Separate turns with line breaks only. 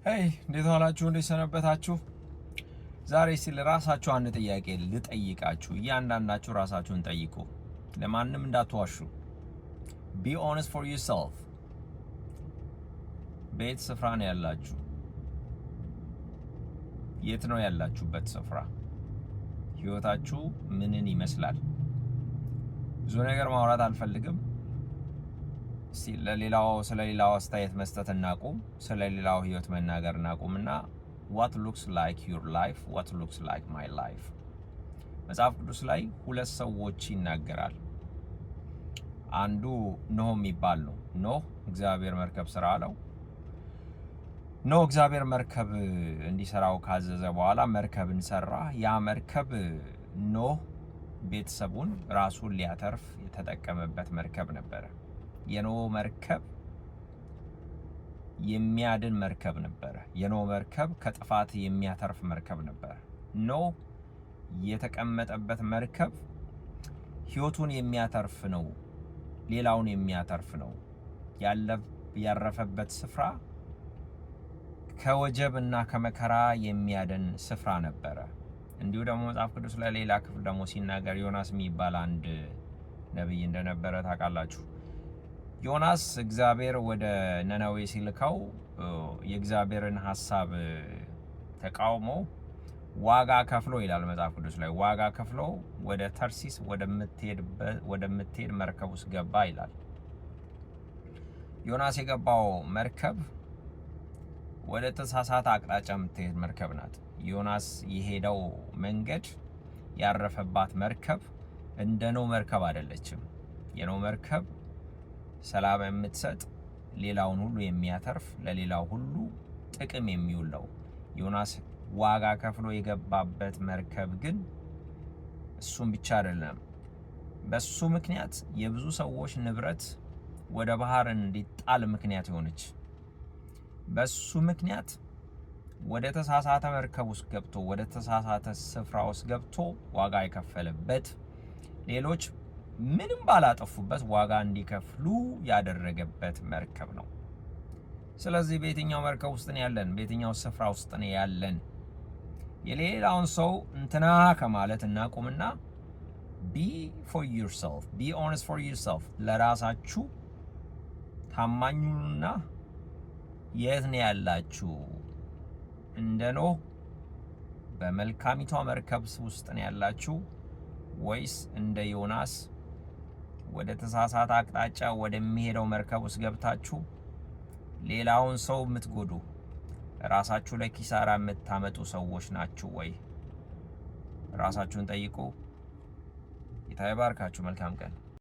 ሄይ እንዴት ዋላችሁ? እንዴት ሰነበታችሁ? ዛሬ ሲል ራሳችሁ አንድ ጥያቄ ልጠይቃችሁ። እያንዳንዳችሁ ራሳችሁን ጠይቁ። ለማንም እንዳትዋሹ። Be honest for yourself. በየት ስፍራ ነው ያላችሁ? የት ነው ያላችሁበት ስፍራ? ህይወታችሁ ምንን ይመስላል? ብዙ ነገር ማውራት አልፈልግም። ስለሌላው አስተያየት መስጠት እናቁም። ስለሌላው ህይወት መናገር እናቁምና what looks like your life, what looks like my life። መጽሐፍ ቅዱስ ላይ ሁለት ሰዎች ይናገራል። አንዱ ኖህ የሚባል ነው። ኖህ እግዚአብሔር መርከብ ስራ አለው። ኖህ እግዚአብሔር መርከብ እንዲሰራው ካዘዘ በኋላ መርከብን ሰራ። ያ መርከብ ኖህ ቤተሰቡን ራሱን ሊያተርፍ የተጠቀመበት መርከብ ነበረ። የኖህ መርከብ የሚያድን መርከብ ነበረ። የኖህ መርከብ ከጥፋት የሚያተርፍ መርከብ ነበረ። ኖህ የተቀመጠበት መርከብ ህይወቱን የሚያተርፍ ነው፣ ሌላውን የሚያተርፍ ነው። ያረፈበት ስፍራ ከወጀብና ከመከራ የሚያድን ስፍራ ነበረ። እንዲሁ ደግሞ መጽሐፍ ቅዱስ ላይ ሌላ ክፍል ደግሞ ሲናገር ዮናስ የሚባል አንድ ነብይ እንደነበረ ታውቃላችሁ። ዮናስ እግዚአብሔር ወደ ነነዌ ሲልከው የእግዚአብሔርን ሐሳብ ተቃውሞ ዋጋ ከፍሎ ይላል መጽሐፍ ቅዱስ ላይ ዋጋ ከፍሎ ወደ ተርሲስ ወደምትሄድ መርከብ ውስጥ ገባ ይላል። ዮናስ የገባው መርከብ ወደ ተሳሳተ አቅጣጫ የምትሄድ መርከብ ናት። ዮናስ የሄደው መንገድ ያረፈባት መርከብ እንደ ኖህ መርከብ አይደለችም። የኖህ መርከብ ሰላም የምትሰጥ ሌላውን ሁሉ የሚያተርፍ ለሌላው ሁሉ ጥቅም የሚውል ነው። ዮናስ ዋጋ ከፍሎ የገባበት መርከብ ግን እሱም ብቻ አይደለም። በሱ ምክንያት የብዙ ሰዎች ንብረት ወደ ባህር እንዲጣል ምክንያት ሆነች። በሱ ምክንያት ወደ ተሳሳተ መርከብ ውስጥ ገብቶ ወደ ተሳሳተ ስፍራ ውስጥ ገብቶ ዋጋ የከፈለበት ሌሎች ምንም ባላጠፉበት ዋጋ እንዲከፍሉ ያደረገበት መርከብ ነው። ስለዚህ በየትኛው መርከብ ውስጥ ነው ያለን? በየትኛው ስፍራ ውስጥ ነው ያለን? የሌላውን ሰው እንትና ከማለት እናቁምና be for yourself, be honest for yourself። ለራሳችሁ ታማኙና የት ነው ያላችሁ? እንደ ኖህ በመልካሚቷ መርከብ ውስጥ ነው ያላችሁ ወይስ እንደ ዮናስ ወደ ተሳሳተ አቅጣጫ ወደሚሄደው መርከብ ውስጥ ገብታችሁ ሌላውን ሰው የምትጎዱ ራሳችሁ ላይ ኪሳራ የምታመጡ ሰዎች ናችሁ ወይ? ራሳችሁን ጠይቁ። ጌታ ይባርካችሁ። መልካም ቀን።